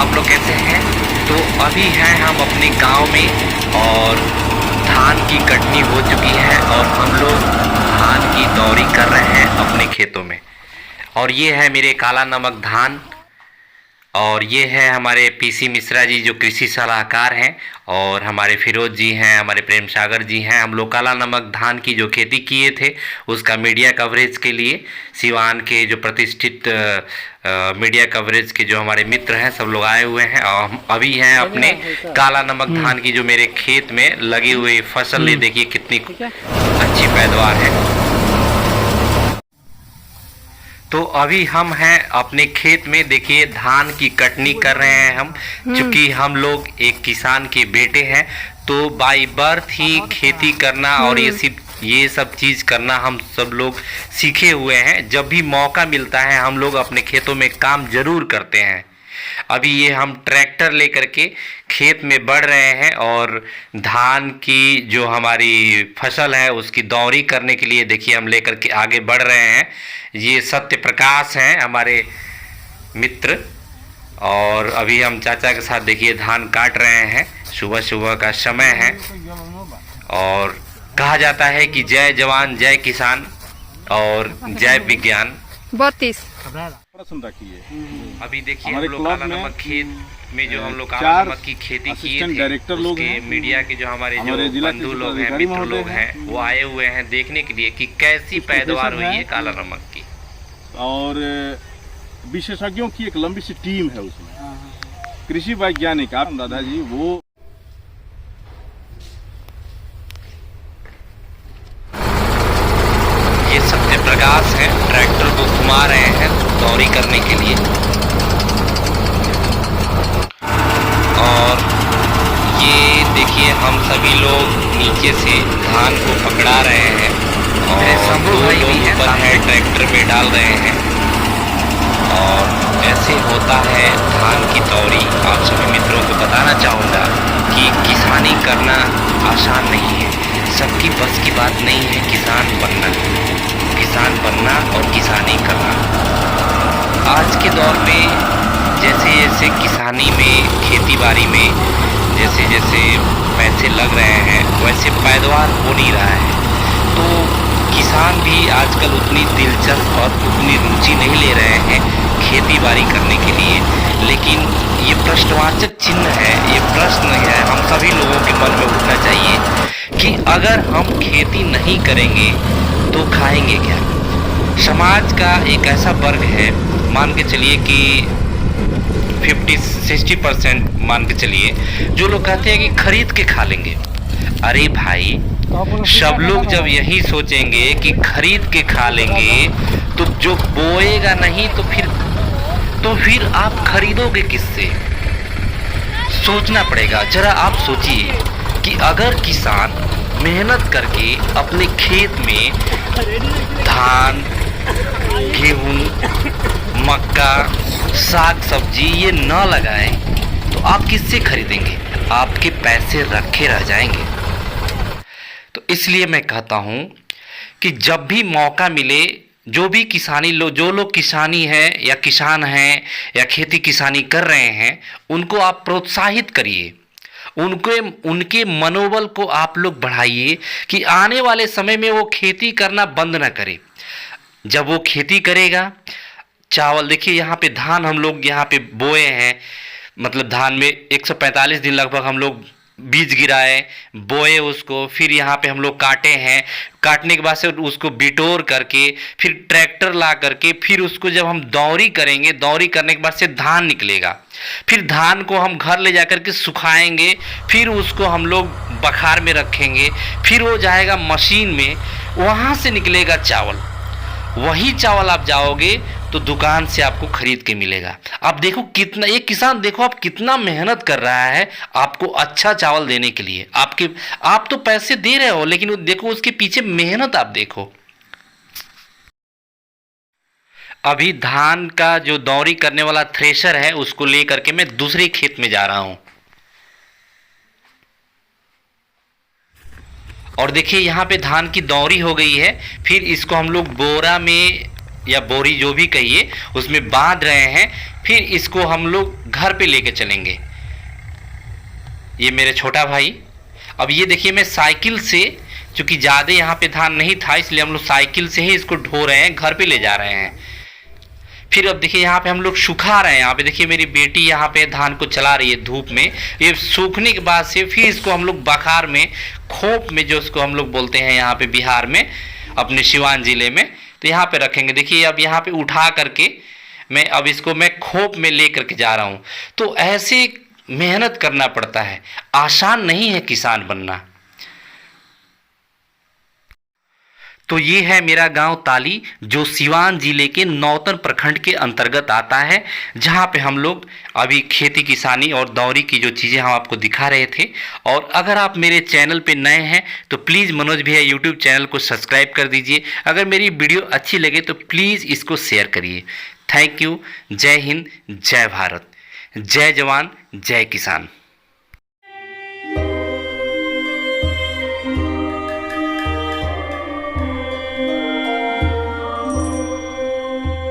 आप लोग कैसे हैं? तो अभी हैं हम अपने गांव में और धान की कटनी हो चुकी है और हम लोग धान की दौरी कर रहे हैं अपने खेतों में। और ये है मेरे काला नमक धान और ये है हमारे पीसी मिश्रा जी जो कृषि सलाहकार हैं और हमारे फिरोज जी हैं, हमारे प्रेम सागर जी हैं। हम लोग काला नमक धान की जो खेती किए थे उसका मीडिया कवरेज के लिए सिवान के जो प्रतिष्ठित मीडिया कवरेज के जो हमारे मित्र हैं सब लोग आए हुए हैं और हम अभी हैं अपने काला नमक धान की जो मेरे खेत में लगी हुई फसल। ये देखिए कितनी अच्छी पैदावार है। तो अभी हम हैं अपने खेत में, देखिए धान की कटनी कर रहे हैं हम। चूंकि हम लोग एक किसान के बेटे हैं तो बाई बर्थ ही खेती करना और ये सब चीज़ करना हम सब लोग सीखे हुए हैं। जब भी मौका मिलता है हम लोग अपने खेतों में काम जरूर करते हैं। अभी ये हम ट्रैक्टर लेकर के खेत में बढ़ रहे हैं और धान की जो हमारी फसल है उसकी दौरी करने के लिए देखिए हम लेकर के आगे बढ़ रहे हैं। ये सत्य प्रकाश हैं हमारे मित्र और अभी हम चाचा के साथ देखिए धान काट रहे हैं। सुबह सुबह का समय है और कहा जाता है कि जय जवान जय किसान और जय विज्ञान। 32 अभी देखिए हम लोग काला नमक खेत में जो हम लोग काला नमक की खेती किए थे डायरेक्टर लोग उसके मीडिया के जो हमारे जो बंधु लोग हैं, मित्र लोग हैं, वो आए हुए हैं देखने के लिए कि कैसी पैदावार हुई है काला नमक की। और विशेषज्ञों की एक लंबी सी टीम है उसमें, कृषि वैज्ञानिक आप दादाजी वो ये सत्य प्रकाश है, ट्रैक्टर को घुमा रहे हैं दौरी करने के लिए। और ये देखिए हम सभी लोग नीचे से धान को पकड़ा रहे हैं और दो लोग ऊपर है ट्रैक्टर में डाल रहे हैं। और ऐसे होता है धान की दौरी। आप सभी मित्रों को बताना चाहूँगा कि किसानी करना आसान नहीं है, सबकी बस की बात नहीं है किसान बनना और किसानी करना। आज के दौर में जैसे जैसे किसानी में खेती बाड़ी में जैसे जैसे पैसे लग रहे हैं वैसे पैदावार हो नहीं रहा है। तो किसान भी आजकल उतनी दिलचस्प और उतनी रुचि नहीं ले रहे हैं खेती बाड़ी करने के लिए। लेकिन ये प्रश्नवाचक चिन्ह है, ये प्रश्न है हम सभी लोगों के मन में उठना चाहिए कि अगर हम खेती नहीं करेंगे तो खाएंगे क्या। समाज का एक ऐसा वर्ग है, मान के चलिए कि 50-60% मान के चलिए, जो लोग कहते हैं कि खरीद के खा लेंगे। अरे भाई, सब लोग जब यही सोचेंगे कि खरीद के खा लेंगे तो जो बोएगा नहीं तो फिर आप खरीदोगे किससे? सोचना पड़ेगा। जरा आप सोचिए कि अगर किसान मेहनत करके अपने खेत में धान, गेहूं, मक्का, साग सब्जी ये न लगाएं तो आप किससे खरीदेंगे? आपके पैसे रखे रह जाएंगे। तो इसलिए मैं कहता हूं कि जब भी मौका मिले जो भी जो लोग किसानी है या किसान हैं या खेती किसानी कर रहे हैं उनको आप प्रोत्साहित करिए, उनके मनोबल को आप लोग बढ़ाइए कि आने वाले समय में वो खेती करना बंद ना करे। जब वो खेती करेगा, चावल देखिए यहाँ पे धान हम लोग यहाँ पे बोए हैं, मतलब धान में 145 दिन लगभग हम लोग बीज गिराए, बोए उसको, फिर यहाँ पे हम लोग काटे हैं। काटने के बाद से उसको बिटोर करके फिर ट्रैक्टर ला करके फिर उसको जब हम दौरी करेंगे, दौरी करने के बाद से धान निकलेगा। फिर धान को हम घर ले जाकर के सुखाएंगे, फिर उसको हम लोग बखार में रखेंगे, फिर वो जाएगा मशीन में, वहाँ से निकलेगा चावल। वही चावल आप जाओगे तो दुकान से आपको खरीद के मिलेगा। आप देखो कितना, एक किसान देखो आप कितना मेहनत कर रहा है आपको अच्छा चावल देने के लिए। आप तो पैसे दे रहे हो लेकिन देखो उसके पीछे मेहनत आप देखो। अभी धान का जो दौरी करने वाला थ्रेशर है उसको लेकर के मैं दूसरे खेत में जा रहा हूं और देखिए यहाँ पे धान की दौरी हो गई है। फिर इसको हम लोग बोरा में या बोरी जो भी कहिए उसमें बांध रहे हैं, फिर इसको हम लोग घर पे लेके चलेंगे। ये मेरे छोटा भाई। अब ये देखिए मैं साइकिल से, चूँकि ज़्यादा यहाँ पे धान नहीं था इसलिए हम लोग साइकिल से ही इसको ढो रहे हैं, घर पे ले जा रहे हैं। फिर अब देखिए यहाँ पे हम लोग सुखा रहे हैं। यहाँ पे देखिए मेरी बेटी यहाँ पे धान को चला रही है धूप में। ये सूखने के बाद से फिर इसको हम लोग बखार में, खोप में, जो इसको हम लोग बोलते हैं यहाँ पे बिहार में, अपने सिवान जिले में, तो यहाँ पे रखेंगे। देखिए अब यहाँ पे उठा करके मैं अब इसको मैं खोप में ले करके जा रहा हूँ। तो ऐसे मेहनत करना पड़ता है, आसान नहीं है किसान बनना। तो ये है मेरा गांव ताली, जो सिवान जिले के नौतन प्रखंड के अंतर्गत आता है, जहां पे हम लोग अभी खेती किसानी और दौरी की जो चीज़ें हम आपको दिखा रहे थे। और अगर आप मेरे चैनल पे नए हैं तो प्लीज़ मनोज भैया यूट्यूब चैनल को सब्सक्राइब कर दीजिए। अगर मेरी वीडियो अच्छी लगे तो प्लीज़ इसको शेयर करिए। Thank you. जय हिंद, जय भारत, जय जवान, जय किसान।